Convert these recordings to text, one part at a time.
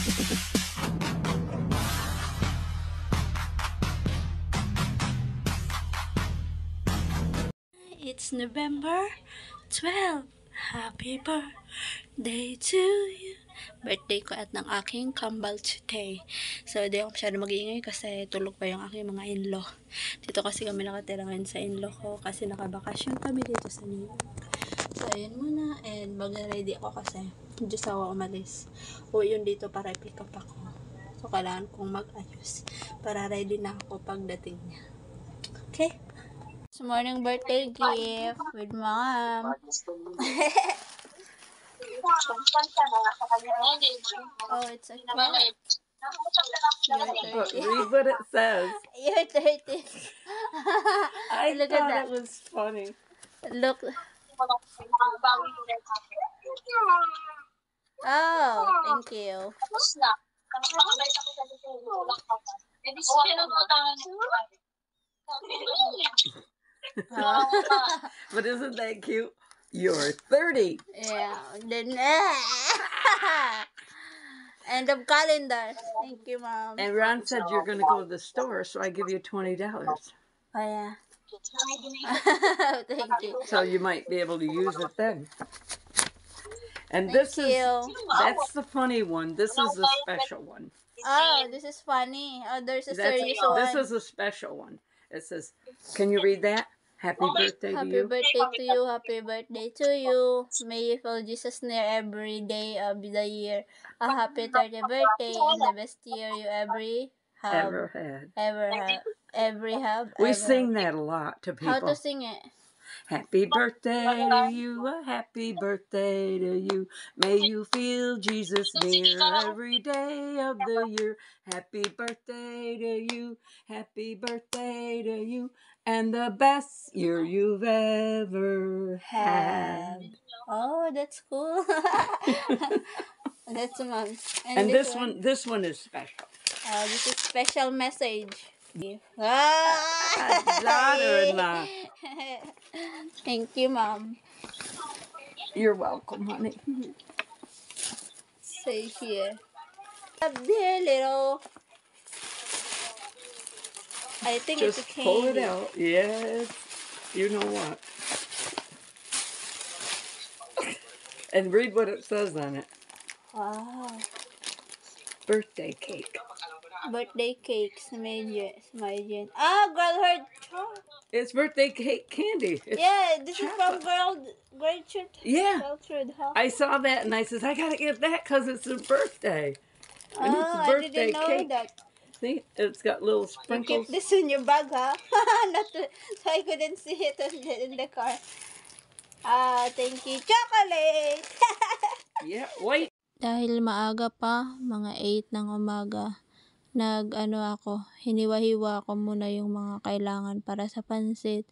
It's November 12. Happy birthday to you. Birthday ko at ng aking kambal today. So, di ako masyado mag-iingay kasi tulog pa yung aking mga in-law. Dito kasi kami nakatira ngayon sa in-law ko kasi nakabakasyon kami dito sa New York. So, ayun muna. And mag-ready ako kasi Diyos ako umalis. Uwi yun dito para i-pick up ako. So, kailangan kong mag-ayos para ready na ako pagdating niya. Okay? This morning birthday gift with mom. Oh, it's a cake. Read what it says. You're 30. I Look at thought that. it was funny. Look. Oh, thank you. But isn't that cute? You're 30. Yeah. Then, end of calendar. Thank you, Mom. And Ron said you're going to go to the store, so I give you $20. Oh, yeah. Thank you. So you might be able to use it then. And that's the funny one. This is the special one. Oh, this is funny. Oh, there's a serious one. This is a special one. It says, can you read that? Happy birthday to you. Happy birthday to you. Happy birthday to you. May you feel Jesus near every day of the year. A happy 30th birthday and the best year you ever had. We sing that a lot to people. How to sing it? Happy birthday to you, a happy birthday to you. May you feel Jesus near every day of the year. Happy birthday to you, happy birthday to you, and the best year you've ever had. Oh, that's cool. That's Mom. And this one is special. This is special message. Daughter-in-law. Thank you, Mom. You're welcome, honey. Say here. Dear little. I think Just it's a candy. pull it out. Yes. You know what. And read what it says on it. Wow. Birthday cake. Birthday cake. Smidgen. Ah, girl heard. It's birthday cake candy. It's this is from Gertrude. Yeah. Gertrude, huh? I saw that and I said, I gotta get that because it's her birthday. And it's a birthday I didn't know cake. that. See, it's got little You sprinkles. keep this in your bag, huh? So I couldn't see it in the car. Thank you. Chocolate! Yeah, wait. Dahil maaga pa, mga 8 ng umaga, hiniwa-hiwa ako muna yung mga kailangan para sa pansit,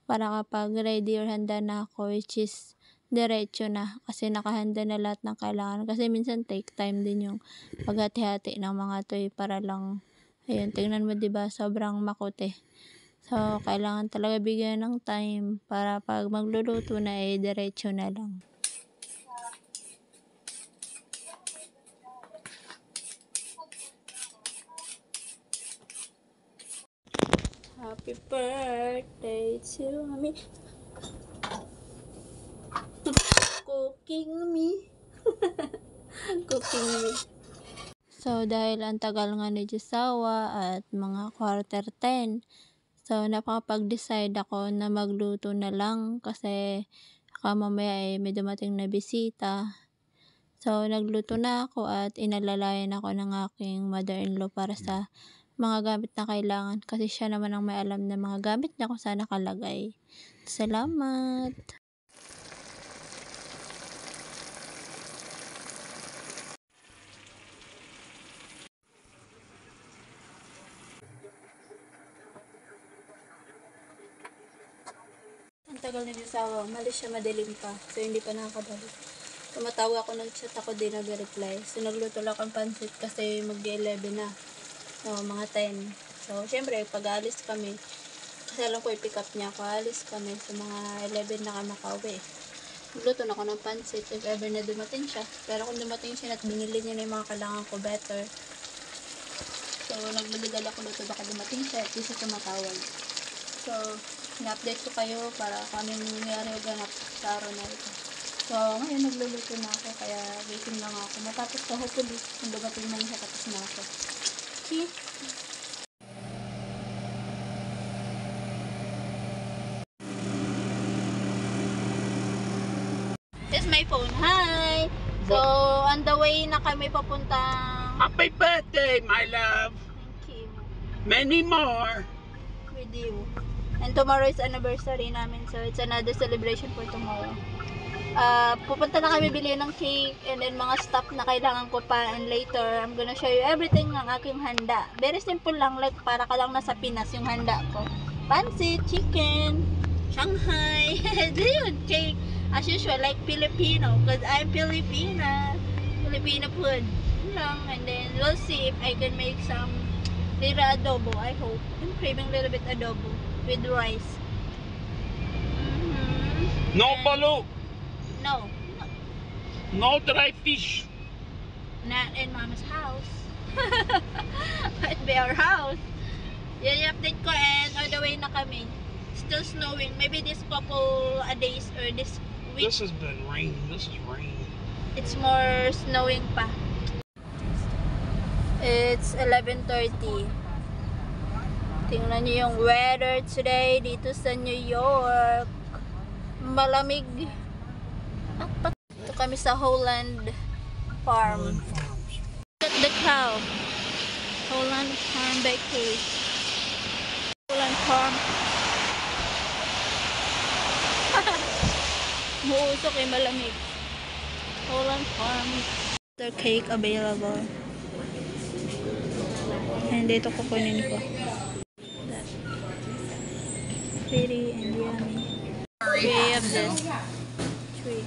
para kapag ready or handa na ako, which is diretso na, kasi nakahanda na lahat ng kailangan. Kasi minsan take time din yung paghati-hati ng mga toy para lang, ayun, tingnan mo diba, sobrang makuti. So, kailangan talaga bigyan ng time para pag magluluto na, diretso na lang. Happy birthday to me. Cooking me. Cooking me. So, dahil ang tagal nga ni Josawa at mga 9:45, so napakapag-decide ako na magluto na lang kasi mamaya may dumating na bisita. So, nagluto na ako at inalalayan ako ng aking mother-in-law para sa mga gamit na kailangan kasi siya naman ang may alam na mga gamit niya kung saan nakalagay. Salamat! Ang tagal na Josawa, malis siya madilim pa, so hindi pa nakakabalik. Tumatawag ako, nag-chat ako, di nag-reply. So, nagluto lang akong pansit kasi mag-11 na. So, mga 10. So, syempre, pag-aalis kami, kasi alam ko i-pick up niya ako, alis kami. So, mga 11 na kami makauwi. Luto na ako ng pansit if ever na dumating siya. Pero kung dumating siya at binili niya na yung mga kailangan ko better. So, nagliligal ako luto baka dumating siya at di siya tumatawag. So, in-update ko kayo para kung anong nangyari o ganap sa araw na ito. So, ngayon nagluluto na ako kaya waiting lang ako. Matapos ko hopefully kung dumating na siya tapos na ako. Okay? This is my phone. Hi! So, on the way na kami papuntang... Happy birthday, my love! Thank you. Many more! With you. And tomorrow is anniversary namin. So, it's another celebration for tomorrow. Pupunta na kami bili ng cake and then mga stuff na kailangan ko pa. And later, I'm gonna show you everything ng aking handa. Very simple lang. Like, para ka lang nasa Pinas yung handa ko. Pansit, chicken, Shanghai. Yun, cake. As usual, like Filipino, because I'm Filipina. Filipino food. Yun lang. And then, we'll see if I can make some little adobo, I hope. I'm craving a little bit adobo with rice. No balut! No. No dry fish! Not in Mama's house. It'd be our house. Yun yung update ko and on the way na kami. Still snowing. Maybe this couple days or this week. This has been rain. This is rain. It's more snowing pa. It's 11:30. Tingnan niyo yung weather today dito sa New York. Malamig. Ito kami sa Holland Farm. Look at the cow. Holland Farm Bakery. Holland Farm. Muusok eh, malamig. Holland Farm. Their cake available. And dito kukunin ko. That's pretty and yummy. We have this tree.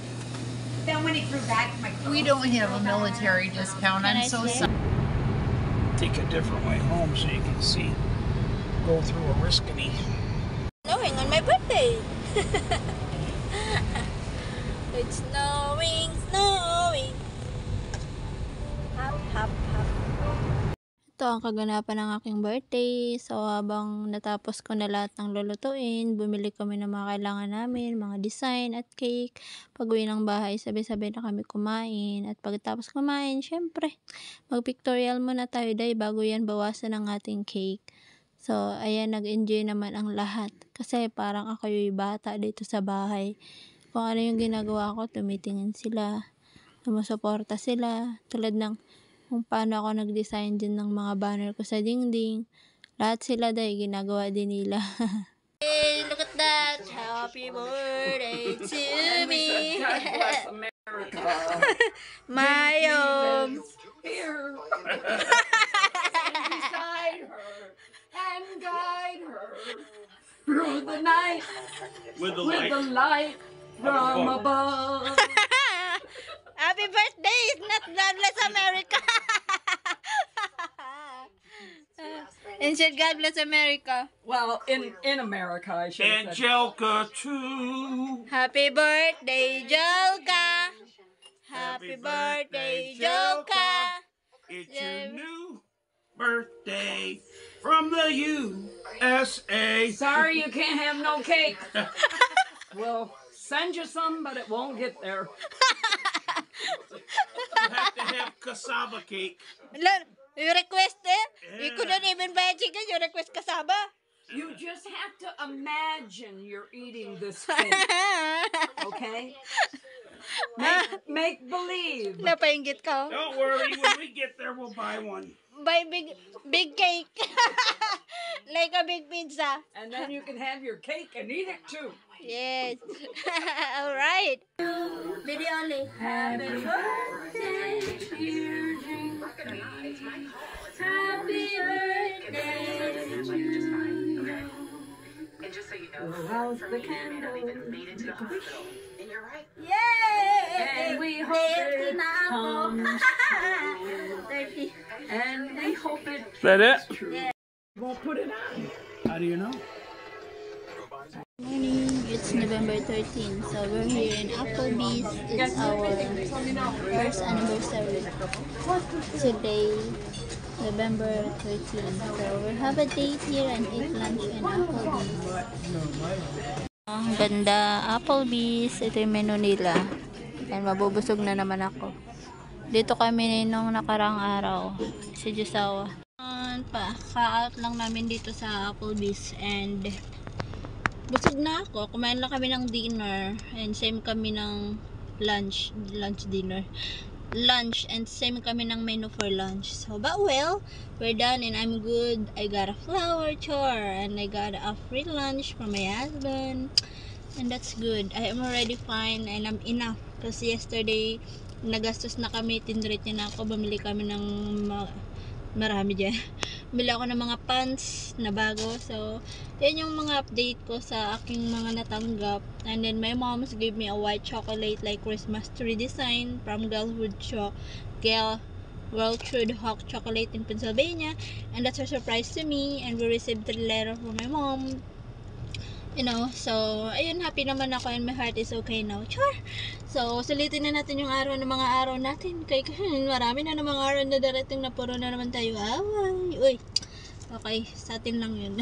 Then when he grew back, we don't have a military discount. Can I'm I so say? sorry. Take a different way home so you can see. Go through a Riscony. Snowing on my birthday. It's snowing, snowing. Hop, hop, hop. Ito ang kaganapan ng aking birthday. So, habang natapos ko na lahat ng lulutuin, bumili kami ng mga kailangan namin, mga design at cake. Pag-uwi ng bahay, sabay-sabay na kami kumain. At pagkatapos kumain, syempre, mag-pictorial muna tayo dahil bago yan bawasan ang ating cake. So, ayan, nag-enjoy naman ang lahat. Kasi parang ako yung bata dito sa bahay. Kung ano yung ginagawa ko, tumitingin sila, sumusuporta sila. Tulad ng kung paano ako nag-design din ng mga banner ko sa dingding. Lahat sila dahil ginagawa din nila. Hey, look at that! Happy birthday to me! God bless America. My Here. And beside her and guide her through the night with the light from above. Happy birthday! Not God bless America! And said God bless America. Well, in America, I should have said. Angelica too. Happy birthday, Jolka! Happy birthday, Jolka! It's your new birthday from the USA. Sorry, you can't have no cake. We'll send you some, but it won't get there. You have to have cassava cake. You request it? You couldn't even buy chicken, you request kasaba? You just have to imagine you're eating this cake, okay? Make believe. Napainggit ka. Don't worry, when we get there, we'll buy one. Buy big cake. Like a big pizza. And then you can have your cake and eat it too. Yes. All right. Video only. Happy birthday, dear Jane. Happy birthday to you. And just so you know, How's the you haven't candle? even made it to the hospital. And you're right. Yay! And we hope it comes 30. And we hope it Is that it? true. Won't put it on. How do you know? Morning. it's November 13. So we're here in Applebee's. It's our first anniversary. Today, November 13. So we have a date here and eat lunch in Applebee's. Ang ganda, Applebee's. Ito yung menu nila. And mabubusog na naman ako. Dito kami nung nakarang araw. Si Jusawa. Ka-out lang namin dito sa Applebee's and busog na ako. Kumain lang kami ng dinner and same kami ng lunch and same kami ng menu for lunch. So, but well, we're done and I'm good. I got a flower chore and I got a free lunch from my husband and that's good. I am already fine and I'm enough kasi yesterday nagastos na kami, tinrate niya na ako, bumili kami ng marami dyan. Bili ako ng mga pants na bago. So, yan yung mga update ko sa aking mga natanggap. And then, my moms gave me a white chocolate like Christmas tree design from Girlwood Hawk Chocolate in Pennsylvania. And that's a surprise to me. And we received a letter from my mom. You know, so, ayun, happy naman ako and my heart is okay now. Sure! So, sulitin na natin yung araw ng mga araw natin. Kaya marami na namang araw na darating na puro na naman tayo. Away! Uy! Okay, sa atin lang yun.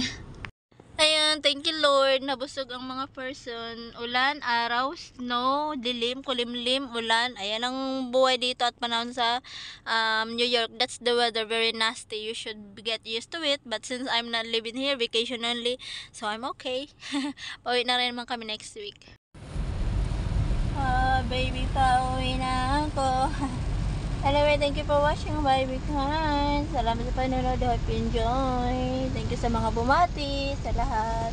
Ayun, thank you Lord. Nabusog ang mga person. Ulan, araw, snow, dilim, kulimlim, ulan. Ayan ang buhay dito at panahon sa New York. That's the weather, very nasty. You should get used to it. But since I'm not living here, vacation only, so I'm okay. Pauwi na rin naman kami next week. Baby, pauwi na ako. Anyway, thank you for watching, baby guys. Salamat sa panonood. Hope you enjoy. Thank you sa mga bumati, sa lahat.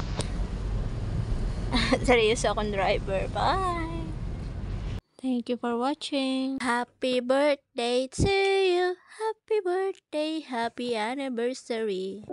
Seryoso akong driver. Bye! Thank you for watching. Happy birthday to you. Happy birthday. Happy anniversary.